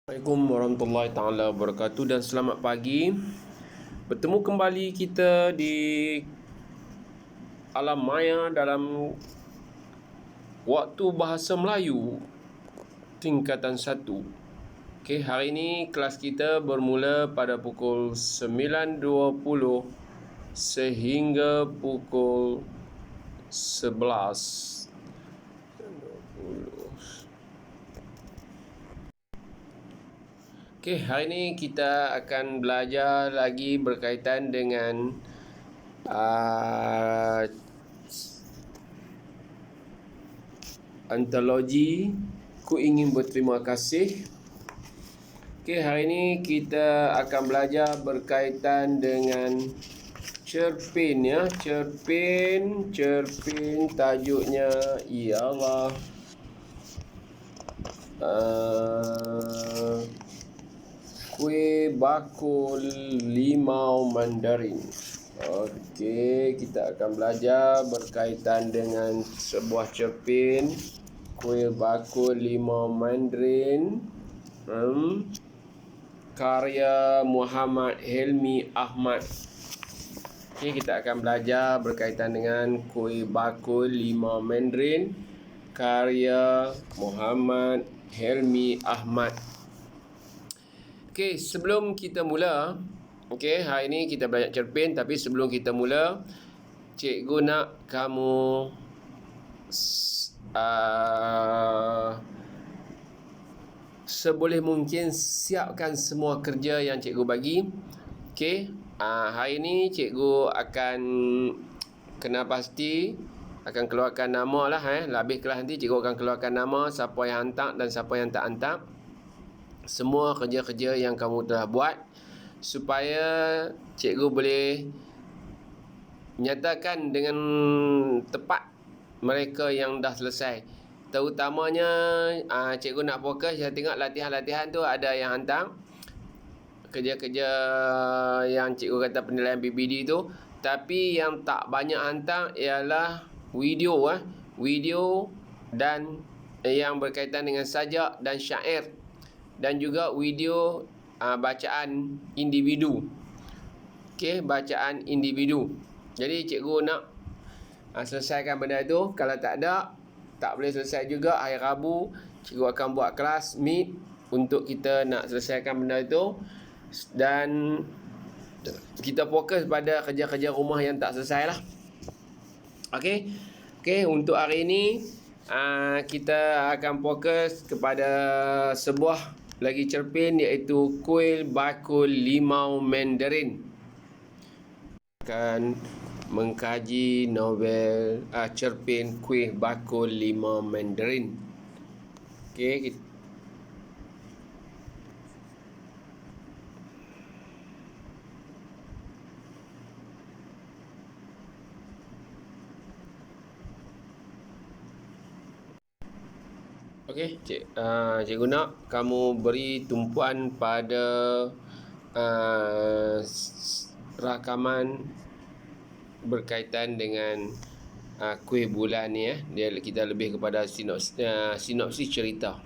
Assalamualaikum warahmatullahi taala wabarakatuh dan selamat pagi. Bertemu kembali kita di alam maya dalam waktu bahasa Melayu tingkatan 1. Okey, hari ini kelas kita bermula pada pukul 9.20 sehingga pukul 11. Okey, hari ini kita akan belajar lagi berkaitan dengan antologi Ku Ingin Berterima Kasih. Okey, hari ini kita akan belajar berkaitan dengan cerpen ya. Cerpen tajuknya ialah Kuih Bakul Limau Mandarin. Okey, kita akan belajar berkaitan dengan sebuah cerpen Kuih Bakul Limau Mandarin, karya Muhammad Helmi Ahmad. Okey, kita akan belajar berkaitan dengan Kuih Bakul Limau Mandarin, karya Muhammad Helmi Ahmad. Okey, sebelum kita mula, okey, hari ini kita belajar cerpen, tapi sebelum kita mula, cikgu nak kamu seboleh mungkin siapkan semua kerja yang cikgu bagi. Okey, hari ini cikgu akan kena pasti akan keluarkan nama lah. Lebih kelas nanti cikgu akan keluarkan nama siapa yang hantar dan siapa yang tak hantar semua kerja-kerja yang kamu telah buat, supaya cikgu boleh nyatakan dengan tepat mereka yang dah selesai. Terutamanya cikgu nak fokus, saya tengok latihan-latihan tu ada yang hantar kerja-kerja yang cikgu kata penilaian BBD tu, tapi yang tak banyak hantar ialah video video dan yang berkaitan dengan sajak dan syair, dan juga video bacaan individu. Okey, bacaan individu. Jadi cikgu nak selesaikan benda itu. Kalau tak boleh selesai juga, hari Rabu cikgu akan buat kelas meet untuk kita nak selesaikan benda itu, dan kita fokus pada kerja-kerja rumah yang tak selesai lah. Okey, untuk hari ini kita akan fokus kepada sebuah lagi cerpen, iaitu Kuih Bakul Limau Mandarin. Akan mengkaji novel cerpen Kuih Bakul Limau Mandarin. Okey, Okey, cikgu nak kamu beri tumpuan pada rakaman berkaitan dengan kuih bulan ni ya. Kita lebih kepada sinopsis cerita.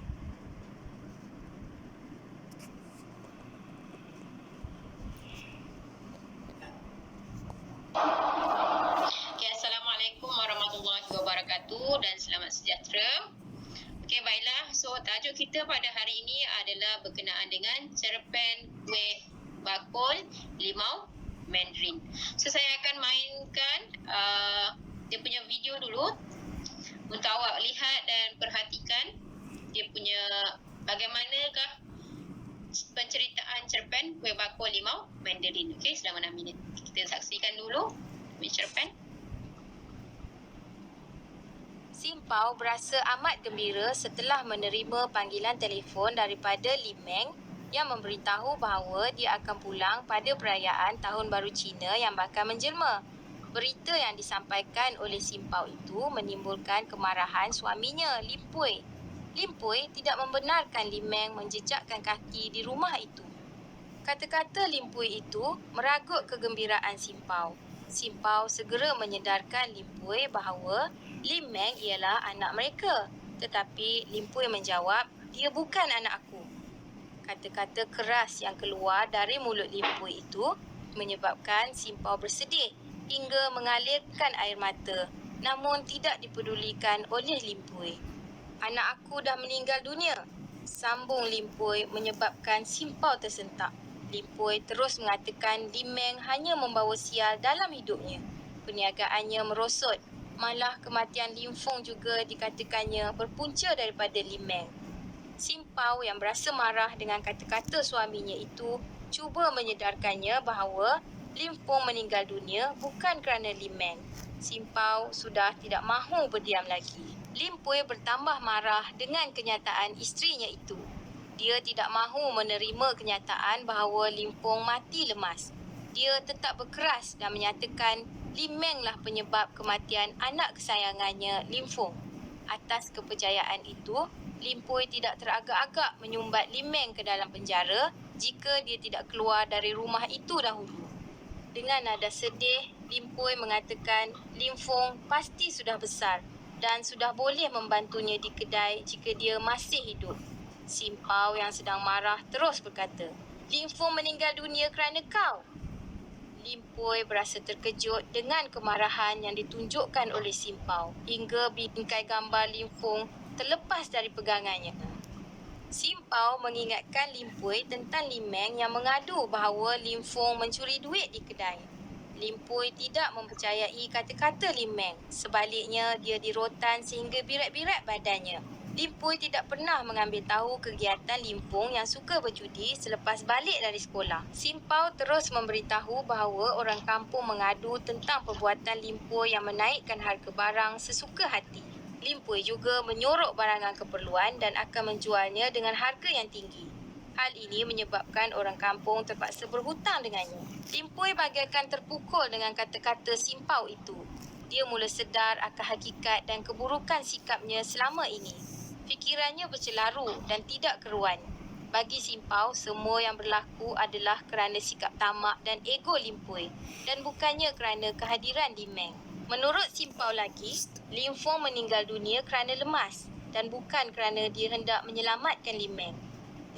Assalamualaikum warahmatullahi wabarakatuh dan selamat sejahtera. Okey, baiklah. So, tajuk kita pada hari ini adalah berkenaan dengan cerpen Kuih Bakul Limau Mandarin. So, saya akan mainkan dia punya video dulu untuk awak lihat dan perhatikan dia punya bagaimanakah penceritaan cerpen Kuih Bakul Limau Mandarin. Okey, selama 6 minit. Kita saksikan dulu cerpen. Simpau berasa amat gembira setelah menerima panggilan telefon daripada Lim Meng yang memberitahu bahawa dia akan pulang pada perayaan Tahun Baru Cina yang bakal menjelma. Berita yang disampaikan oleh Simpau itu menimbulkan kemarahan suaminya, Lim Pui. Lim Pui tidak membenarkan Lim Meng menjejakkan kaki di rumah itu. Kata-kata Lim Pui itu meragut kegembiraan Simpau. Simpau segera menyedarkan Lim Pui bahawa Lim Meng ialah anak mereka. Tetapi Lim Pui menjawab, dia bukan anak aku. Kata-kata keras yang keluar dari mulut Lim Pui itu menyebabkan Simpau bersedih hingga mengalirkan air mata, namun tidak dipedulikan oleh Lim Pui. "Anak aku dah meninggal dunia," sambung Lim Pui menyebabkan Simpau tersentak. Lim Pui terus mengatakan Lim Meng hanya membawa sial dalam hidupnya. Perniagaannya merosot. Malah kematian Lim Fong juga dikatakannya berpunca daripada Lim Meng. Simpau yang berasa marah dengan kata-kata suaminya itu cuba menyedarkannya bahawa Lim Fong meninggal dunia bukan kerana Lim Meng. Simpau sudah tidak mahu berdiam lagi. Lim Pui bertambah marah dengan kenyataan isterinya itu. Dia tidak mahu menerima kenyataan bahawa Lim Fong mati lemas. Dia tetap berkeras dan menyatakan Lim Meng lah penyebab kematian anak kesayangannya Lim Fong. Atas kepercayaan itu, Lim Pui tidak teragak-agak menyumbat Lim Meng ke dalam penjara jika dia tidak keluar dari rumah itu dahulu. Dengan nada sedih, Lim Pui mengatakan Lim Fong pasti sudah besar dan sudah boleh membantunya di kedai jika dia masih hidup. Simpau yang sedang marah terus berkata, "Lim Fong meninggal dunia kerana kau." Lim Pui berasa terkejut dengan kemarahan yang ditunjukkan oleh Simpau hingga bingkai gambar Lim Fong terlepas dari pegangannya. Simpau mengingatkan Lim Pui tentang Lim Meng yang mengadu bahawa Lim Fong mencuri duit di kedai. Lim Pui tidak mempercayai kata-kata Lim Meng. Sebaliknya, dia dirotan sehingga birat-birat badannya. Lim Pui tidak pernah mengambil tahu kegiatan Lim Fong yang suka berjudi selepas balik dari sekolah. Simpau terus memberitahu bahawa orang kampung mengadu tentang perbuatan Lim Pui yang menaikkan harga barang sesuka hati. Lim Pui juga menyorok barangan keperluan dan akan menjualnya dengan harga yang tinggi. Hal ini menyebabkan orang kampung terpaksa berhutang dengannya. Lim Pui bagaikan terpukul dengan kata-kata Simpau itu. Dia mula sedar akan hakikat dan keburukan sikapnya selama ini. Fikirannya bercelaru dan tidak keruan. Bagi Simpau, semua yang berlaku adalah kerana sikap tamak dan ego Lim Pui dan bukannya kerana kehadiran Lim Meng. Menurut Simpau lagi, Lim Fong meninggal dunia kerana lemas dan bukan kerana dia hendak menyelamatkan Lim Meng.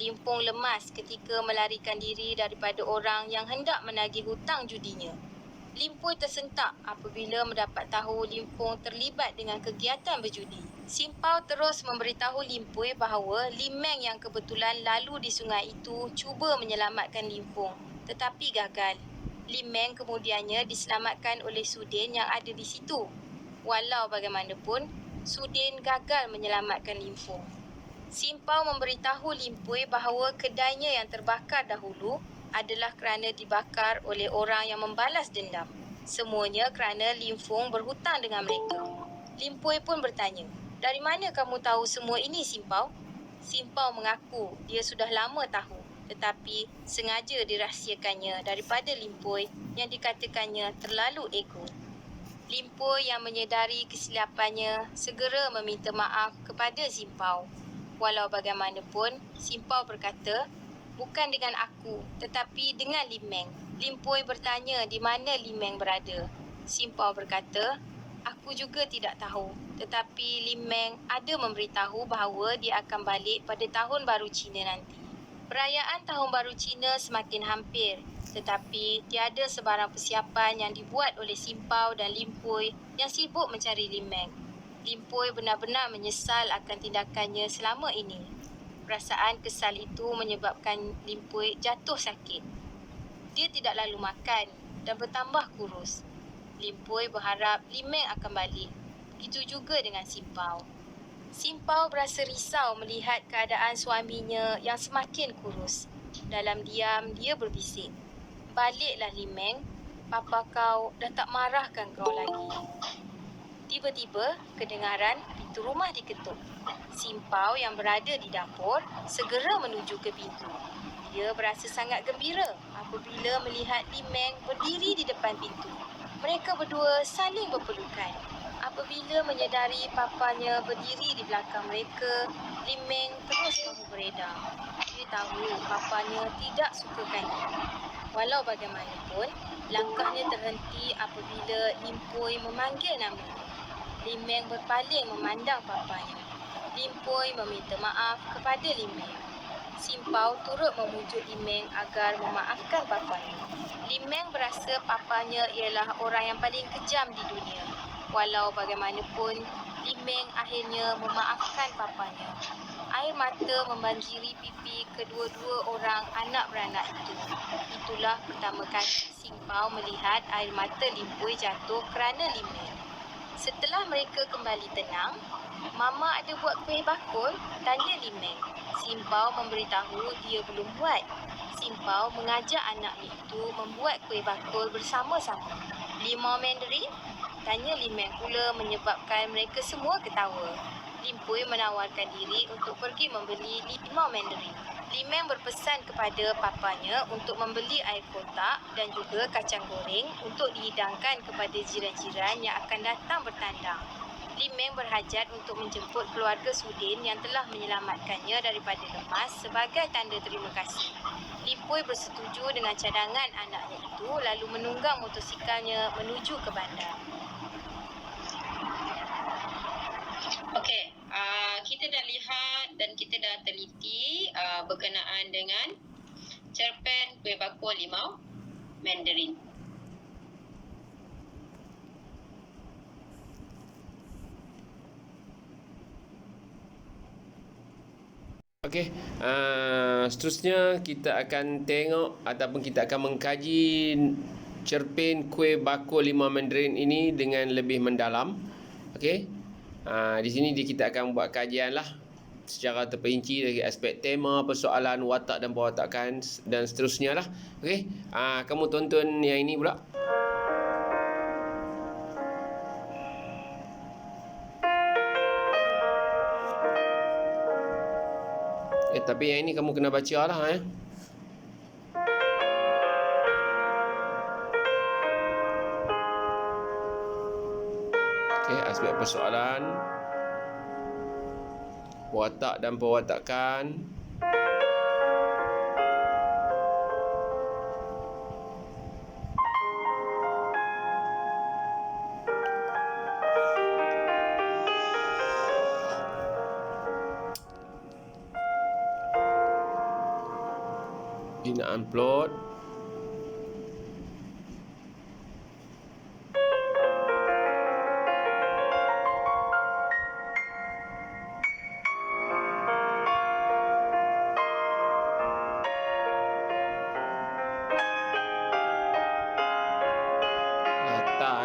Lim Fong lemas ketika melarikan diri daripada orang yang hendak menagih hutang judinya. Lim Pui tersentak apabila mendapat tahu Lim Fong terlibat dengan kegiatan berjudi. Simpau terus memberitahu Lim Pui bahawa Lim Meng yang kebetulan lalu di sungai itu cuba menyelamatkan Lim Fong, tetapi gagal. Lim Meng kemudiannya diselamatkan oleh Sudin yang ada di situ. Walau bagaimanapun, Sudin gagal menyelamatkan Lim Fong. Simpau memberitahu Lim Pui bahawa kedainya yang terbakar dahulu adalah kerana dibakar oleh orang yang membalas dendam. Semuanya kerana Lim Fong berhutang dengan mereka. Lim Pui pun bertanya, "Dari mana kamu tahu semua ini, Simpau?" Simpau mengaku dia sudah lama tahu, tetapi sengaja dirahsiakannya daripada Lim Pui yang dikatakannya terlalu ego. Lim Pui yang menyedari kesilapannya segera meminta maaf kepada Simpau. Walau bagaimanapun, Simpau berkata, "Bukan dengan aku, tetapi dengan Lim Meng." Lim Pui bertanya di mana Lim Meng berada. Simpau berkata, "Aku juga tidak tahu, tetapi Lim Meng ada memberitahu bahawa dia akan balik pada Tahun Baru Cina nanti." Perayaan Tahun Baru Cina semakin hampir, tetapi tiada sebarang persiapan yang dibuat oleh Simpau dan Lim Pui yang sibuk mencari Lim Meng. Lim Pui benar-benar menyesal akan tindakannya selama ini. Perasaan kesal itu menyebabkan Lim Pui jatuh sakit. Dia tidak lalu makan dan bertambah kurus. Lim Pui berharap Lim Meng akan balik. Begitu juga dengan Simpau. Simpau berasa risau melihat keadaan suaminya yang semakin kurus. Dalam diam, dia berbisik, "Baliklah Lim Meng, papa kau dah tak marahkan kau lagi." Tiba-tiba, kedengaran pintu rumah diketuk. Simpau yang berada di dapur segera menuju ke pintu. Dia berasa sangat gembira apabila melihat Lim Meng berdiri di depan pintu. Mereka berdua saling berpelukan. Apabila menyedari papanya berdiri di belakang mereka, Lim Meng terus mahu beredar. Dia tahu papanya tidak sukakannya. Walau bagaimanapun, langkahnya terhenti apabila Lim Pui memanggil namanya. Lim Meng berpaling memandang papanya. Lim Pui meminta maaf kepada Lim Meng. Simpau turut memujuk Limeng agar memaafkan papanya. Limeng berasa papanya ialah orang yang paling kejam di dunia. Walau bagaimanapun, Limeng akhirnya memaafkan papanya. Air mata membanjiri pipi kedua-dua orang anak beranak itu. Itulah pertama kali Simpau melihat air mata Limpui jatuh kerana Limeng. Setelah mereka kembali tenang, "Mama ada buat kuih bakul?" tanya Limeng. Simpau memberitahu dia belum buat. Simpau mengajak anaknya itu membuat kuih bakul bersama-sama. "Limau Mandarin?" tanya Limeng pula menyebabkan mereka semua ketawa. Limpui menawarkan diri untuk pergi membeli limau Mandarin. Limeng berpesan kepada papanya untuk membeli air kotak dan juga kacang goreng untuk dihidangkan kepada jiran-jiran yang akan datang bertandang. Limeng berhajat untuk menjemput keluarga Sudin yang telah menyelamatkannya daripada lemas sebagai tanda terima kasih. Limpui bersetuju dengan cadangan anaknya itu lalu menunggang motosikalnya menuju ke bandar. Okey, kita dah lihat dan kita dah teliti berkenaan dengan cerpen kuih bakul limau Mandarin. Okey, seterusnya kita akan tengok ataupun kita akan mengkaji cerpen kuih bakul limau Mandarin ini dengan lebih mendalam. Okey. Di sini kita akan buat kajian lah secara terperinci dari aspek tema, persoalan, watak dan pewatakan dan seterusnya lah. Okey, kamu tonton yang ini pula. Tapi yang ini kamu kena baca lah. Okey, aspek persoalan, watak dan pewatakan. Binaan plot.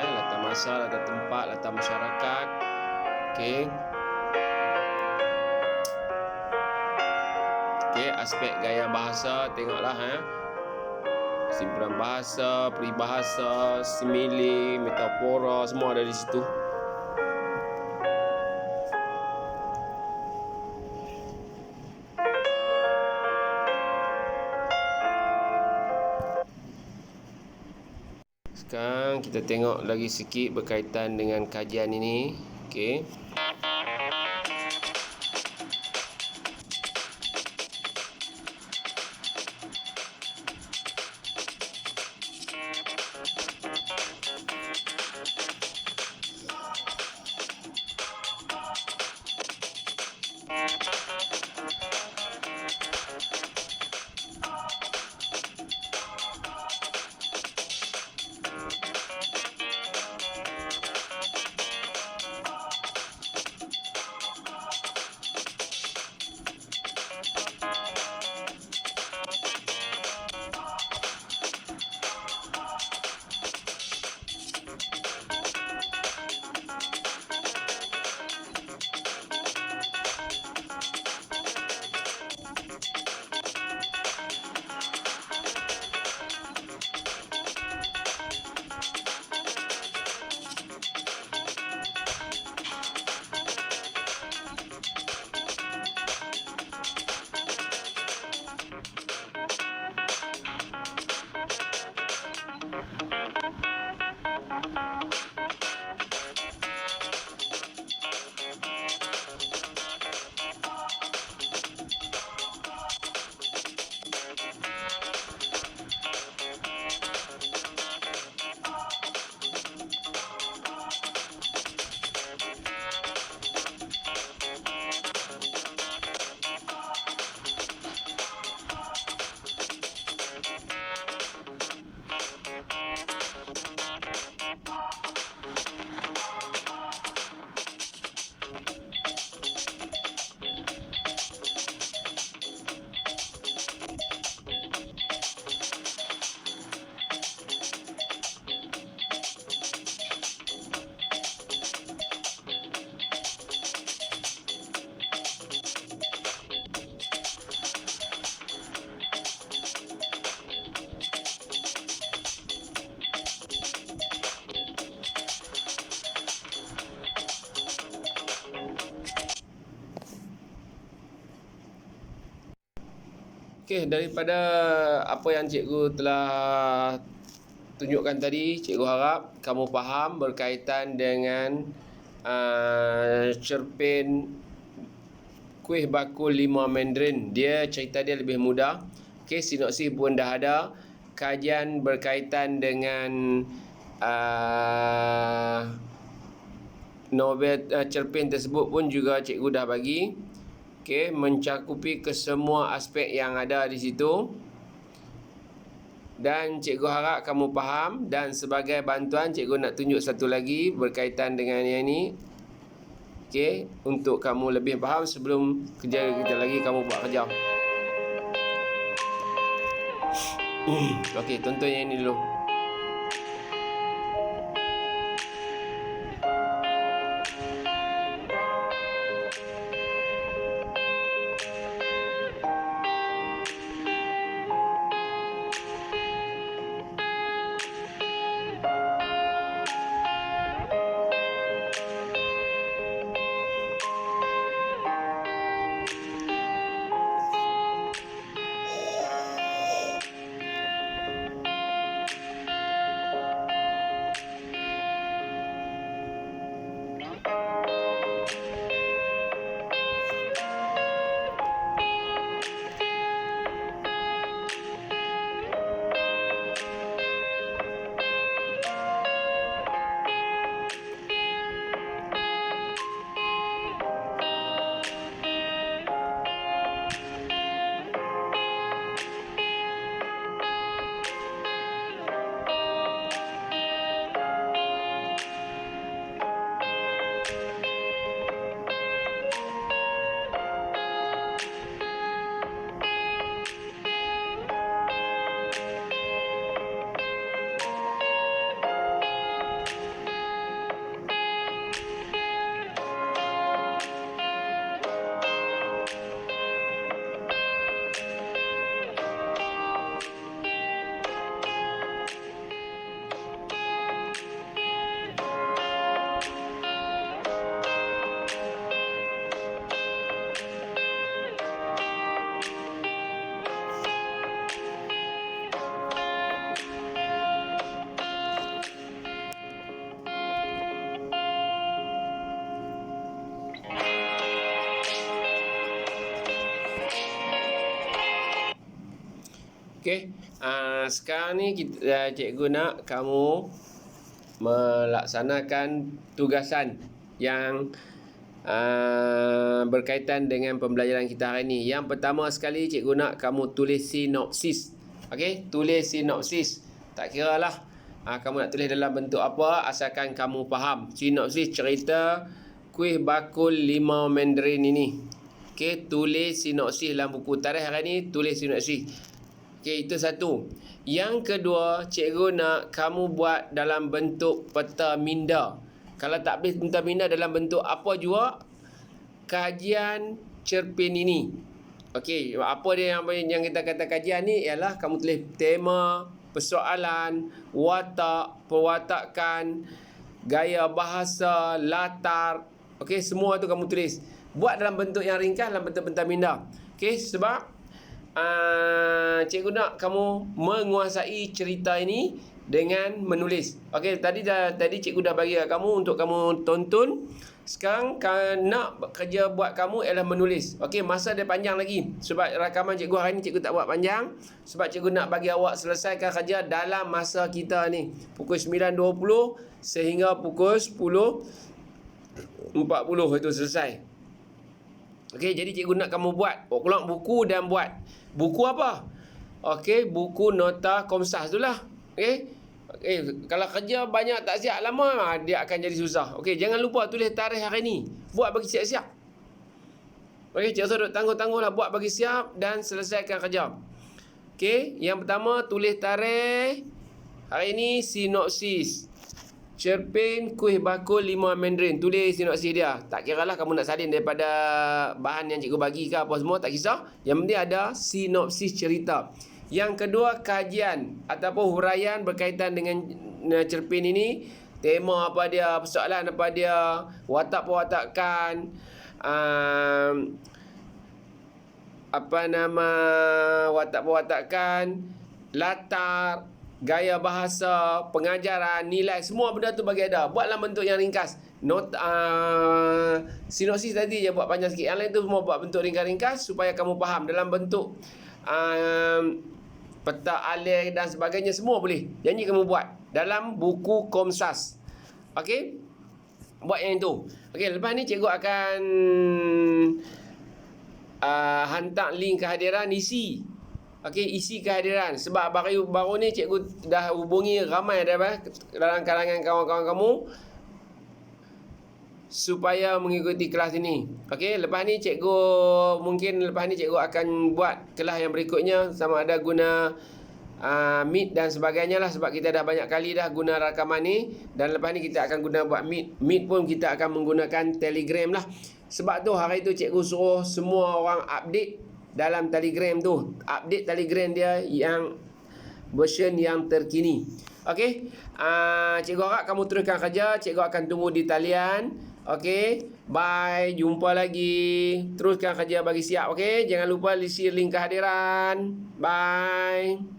Latar masa, latar tempat, latar masyarakat. Okey. Okey, aspek gaya bahasa tengoklah simpulan bahasa, peribahasa, simile, metafora, semua ada di situ. Sekarang kita tengok lagi sikit berkaitan dengan kajian ini. Okey. Okey, daripada apa yang cikgu telah tunjukkan tadi, cikgu harap kamu faham berkaitan dengan cerpen Kuih Bakul 5 Mandarin. Dia cerita dia lebih mudah. Okey, sinopsis pun dah ada. Kajian berkaitan dengan novel cerpen tersebut pun juga cikgu dah bagi. Okey, mencakupi kesemua aspek yang ada di situ. Dan cikgu harap kamu faham, dan sebagai bantuan cikgu nak tunjuk satu lagi berkaitan dengan yang ni. Okey, untuk kamu lebih faham sebelum kerja kita lagi kamu buat kerja. Okey, tonton yang ni dulu. Okey, sekarang ni cikgu nak kamu melaksanakan tugasan yang berkaitan dengan pembelajaran kita hari ni. Yang pertama sekali cikgu nak kamu tulis sinopsis. Okey, tulis sinopsis. Tak kira lah kamu nak tulis dalam bentuk apa, asalkan kamu faham. Sinopsis cerita Kuih Bakul 5 Mandarin ini. Okey, tulis sinopsis dalam buku tarikh hari ni, tulis sinopsis. Okey, itu satu. Yang kedua, cikgu nak kamu buat dalam bentuk peta minda. Kalau tak boleh peta minda dalam bentuk apa juga, kajian cerpen ini. Okey, apa dia yang kita kata kajian ni ialah kamu tulis tema, persoalan, watak, perwatakan, gaya bahasa, latar. Okey, semua tu kamu tulis. Buat dalam bentuk yang ringkas, dalam bentuk peta minda. Okey, sebab cikgu nak kamu menguasai cerita ini dengan menulis. Okey, tadi cikgu dah bagi kat kamu untuk kamu tonton. Sekarang nak kerja buat kamu ialah menulis. Okey, masa dia panjang lagi. Sebab rakaman cikgu hari ni cikgu tak buat panjang. Sebab cikgu nak bagi awak selesaikan kerja dalam masa kita ni. Pukul 9.20 sehingga pukul 10.40 itu selesai. Okey, jadi cikgu nak kamu buat. Keluar buku dan buat. Buku apa? Okey, buku nota Komsas tu lah. Okey. Kalau kerja banyak tak siap lama, dia akan jadi susah. Okey, jangan lupa tulis tarikh hari ni. Buat bagi siap-siap. Okey, cikgu duduk tangguh-tangguh lah. Buat bagi siap dan selesaikan kerja. Okey, yang pertama tulis tarikh. Hari ni sinopsis cerpen Kuih Bakul 5 Mandarin. Tulis sinopsis dia. Tak kira lah kamu nak salin daripada bahan yang cikgu bagi ke apa semua, tak kisah. Yang penting ada sinopsis cerita. Yang kedua, kajian ataupun huraian berkaitan dengan cerpen ini. Tema apa dia, persoalan apa dia, watak perwatakan, watak-watakan, latar, gaya bahasa, pengajaran, nilai, semua benda tu bagi ada. Buatlah bentuk yang ringkas. Sinopsis tadi je buat panjang sikit. Yang lain tu semua buat bentuk ringkas-ringkas supaya kamu faham. Dalam bentuk peta alih dan sebagainya, semua boleh. Janji kamu buat dalam buku Komsas. Okey? Buat yang itu. Okey, lepas ni cikgu akan hantar link kehadiran, isi. Okey, isi kehadiran. Sebab baru ni cikgu dah hubungi ramai dalam kalangan kawan-kawan kamu supaya mengikuti kelas ini. Okey, lepas ni cikgu akan buat kelas yang berikutnya, sama ada guna Meet dan sebagainya lah, sebab kita dah banyak kali dah guna rakaman ni. Dan lepas ni kita akan guna buat Meet pun kita akan menggunakan Telegram lah. Sebab tu hari tu cikgu suruh semua orang update dalam Telegram tu. Update Telegram dia yang version yang terkini. Okey, cikgu harap kamu teruskan kerja. Cikgu akan tunggu di talian. Okey, bye, jumpa lagi. Teruskan kerja bagi siap. Okey, jangan lupa isi link kehadiran. Bye.